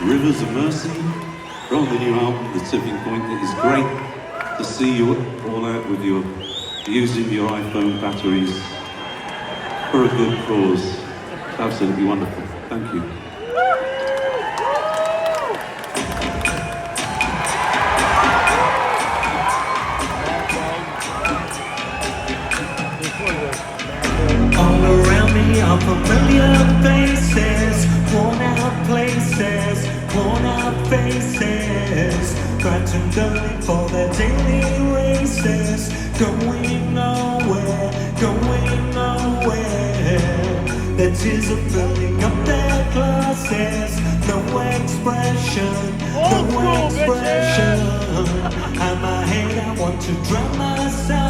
Rivers of Mercy from the new album, The Tipping Point. It is great to see you all out with your using your iPhone batteries for a good cause. Absolutely wonderful. Thank you. All around me are familiar faces, worn out places, worn out faces, scratching dirty for their daily races, going nowhere, going nowhere. Their tears are filling up their glasses, no expression, no expression. In my head I want to drown myself.